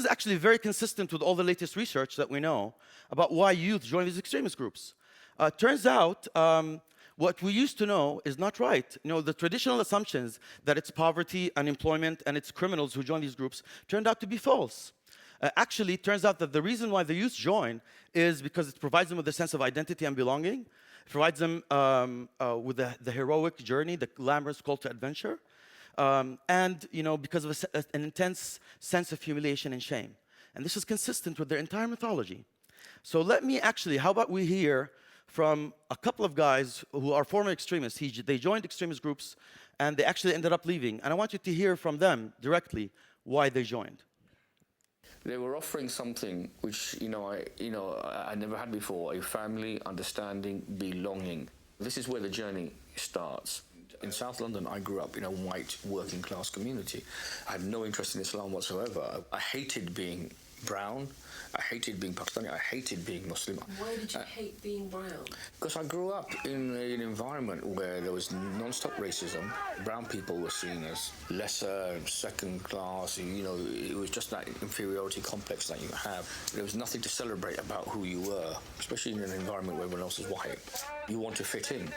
is actually very consistent with all the latest research that we know about why youth join these extremist groups. Turns out, what we used to know is not right. The traditional assumptions that it's poverty, unemployment, and it's criminals who join these groups turned out to be false. Actually, it turns out that the reason why the youth join is because it provides them with a sense of identity and belonging. It provides them with the heroic journey, the glamorous call to adventure, and because of an intense sense of humiliation and shame. And this is consistent with their entire mythology. So how about we hear from a couple of guys who are former extremists. They joined extremist groups, and they actually ended up leaving. And I want you to hear from them directly why they joined. They were offering something which I never had before: a family, understanding, belonging. This is where the journey starts. In South London, I grew up in a white working class community. I had no interest in Islam whatsoever. I hated being brown. I hated being Pakistani. I hated being Muslim. Why did you hate being brown? Because I grew up in an environment where there was non-stop racism. Brown people were seen as lesser, second class. It was just that inferiority complex that you have. There was nothing to celebrate about who you were, especially in an environment where everyone else is white. You want to fit in,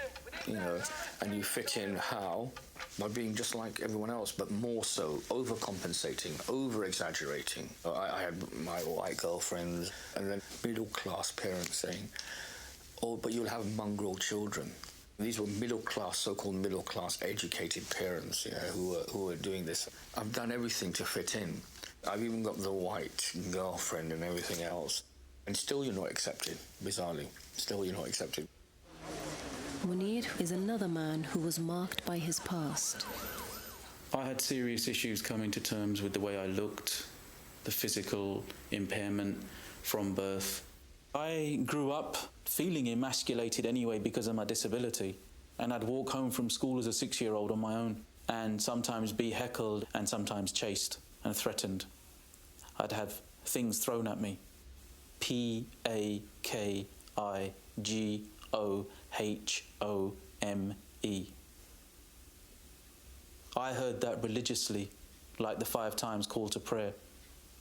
and you fit in how? By being just like everyone else, but more so, overcompensating, over-exaggerating. I had my white girlfriends, and then middle-class parents saying, "Oh, but you'll have mongrel children." These were middle-class, so-called middle-class educated parents who were doing this. I've done everything to fit in. I've even got the white girlfriend and everything else. And still you're not accepted, bizarrely. Still you're not accepted. Munir is another man who was marked by his past. I had serious issues coming to terms with the way I looked, the physical impairment from birth. I grew up feeling emasculated anyway because of my disability, and I'd walk home from school as a 6-year-old on my own and sometimes be heckled and sometimes chased and threatened. I'd have things thrown at me. PAKIGOHOME. I heard that religiously, like the 5 times call to prayer,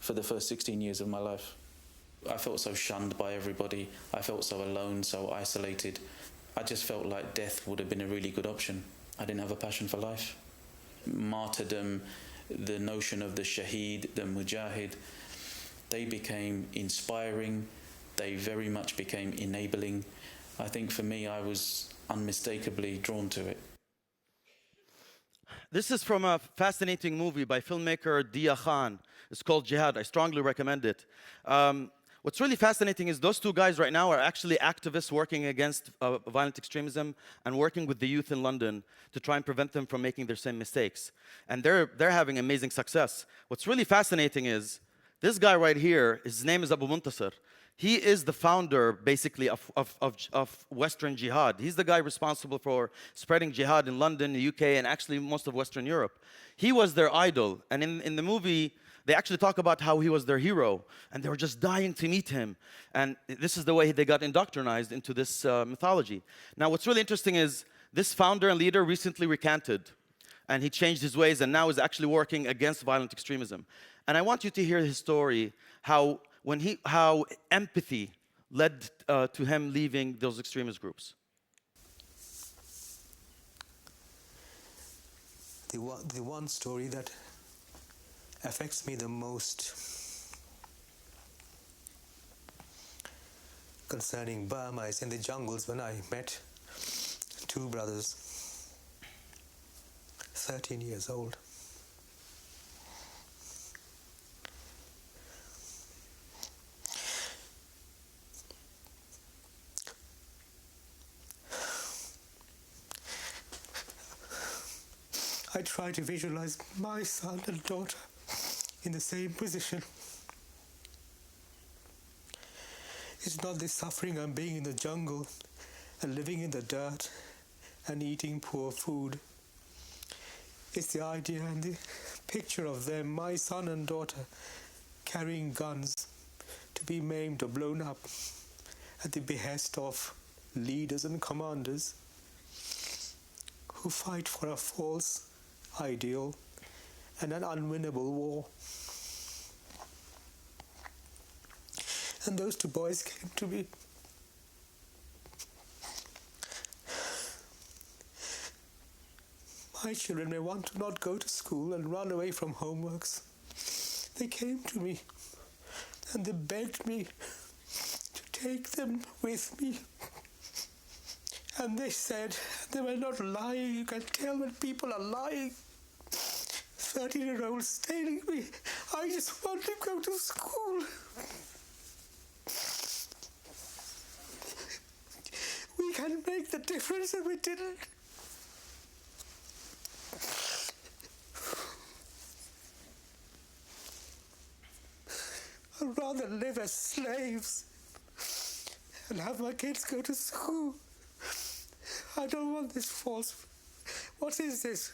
for the first 16 years of my life. I felt so shunned by everybody. I felt so alone, so isolated. I just felt like death would have been a really good option. I didn't have a passion for life. Martyrdom, the notion of the shaheed, the mujahid, they became inspiring. They very much became enabling. I think for me, I was unmistakably drawn to it. This is from a fascinating movie by filmmaker Deeyah Khan. It's called JIHAD. I strongly recommend it. What's really fascinating is those two guys right now are actually activists working against violent extremism and working with the youth in London to try and prevent them from making their same mistakes. And they're having amazing success. What's really fascinating is this guy right here, his name is Abu Muntasir. He is the founder, basically, of Western Jihad. He's the guy responsible for spreading jihad in London, the UK, and actually most of Western Europe. He was their idol. And in the movie, they actually talk about how he was their hero. And they were just dying to meet him. And this is the way they got indoctrinized into this mythology. Now, what's really interesting is this founder and leader recently recanted. And he changed his ways and now is actually working against violent extremism. And I want you to hear his story, how empathy led to him leaving those extremist groups. The one story that affects me the most concerning Burma is in the jungles when I met 2 brothers, 13 years old. I try to visualize my son and daughter in the same position. It's not the suffering of being in the jungle and living in the dirt and eating poor food. It's the idea and the picture of them, my son and daughter, carrying guns to be maimed or blown up at the behest of leaders and commanders who fight for a false ideal and an unwinnable war. And those two boys came to me. My children may want to not go to school and run away from homeworks. They came to me and they begged me to take them with me. And they said they were not lying. You can tell when people are lying. 13-year-olds telling me, I just want to go to school. We can make the difference, and we didn't. I'd rather live as slaves and have my kids go to school. I don't want this false... What is this?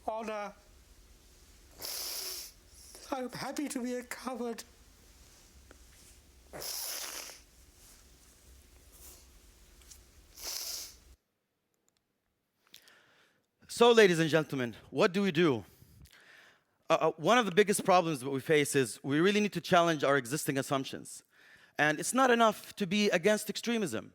Honor. I'm happy to be a coward. So, ladies and gentlemen, what do we do? One of the biggest problems that we face is we really need to challenge our existing assumptions. And it's not enough to be against extremism.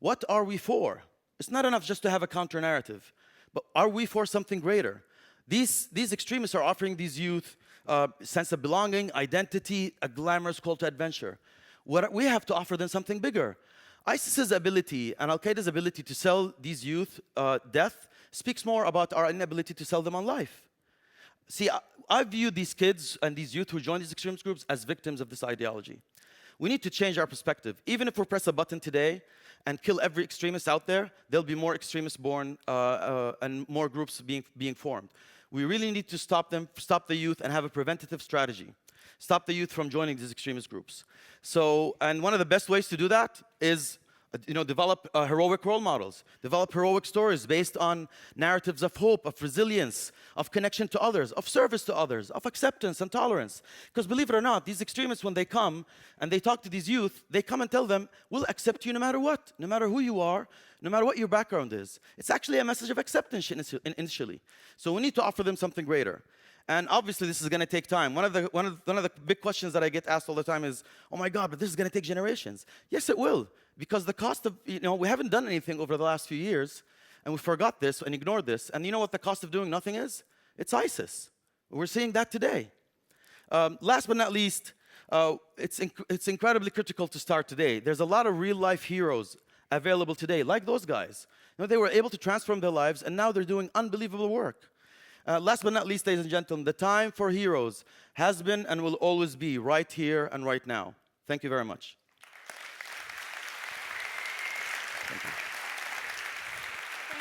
What are we for? It's not enough just to have a counter-narrative. But are we for something greater? These extremists are offering these youth a sense of belonging, identity, a glamorous call to adventure. We have to offer them something bigger. ISIS's ability and Al-Qaeda's ability to sell these youth death speaks more about our inability to sell them on life. See, I view these kids and these youth who join these extremist groups as victims of this ideology. We need to change our perspective. Even if we press a button today and kill every extremist out there, there'll be more extremists born and more groups being formed. We really need to stop them, stop the youth, and have a preventative strategy. Stop the youth from joining these extremist groups. So, and one of the best ways to do that is develop heroic role models, develop heroic stories based on narratives of hope, of resilience, of connection to others, of service to others, of acceptance and tolerance. Because believe it or not, these extremists, when they come and they talk to these youth, they come and tell them, we'll accept you no matter what, no matter who you are, no matter what your background is. It's actually a message of acceptance initially. So we need to offer them something greater. And obviously, this is going to take time. One of the big questions that I get asked all the time is, oh my God, but this is going to take generations. Yes, it will. Because the cost of, we haven't done anything over the last few years, and we forgot this and ignored this. And you know what the cost of doing nothing is? It's ISIS. We're seeing that today. Last but not least, it's incredibly critical to start today. There's a lot of real-life heroes available today, like those guys. They were able to transform their lives, and now they're doing unbelievable work. Last but not least, ladies and gentlemen, the time for heroes has been and will always be right here and right now. Thank you very much. Thank you.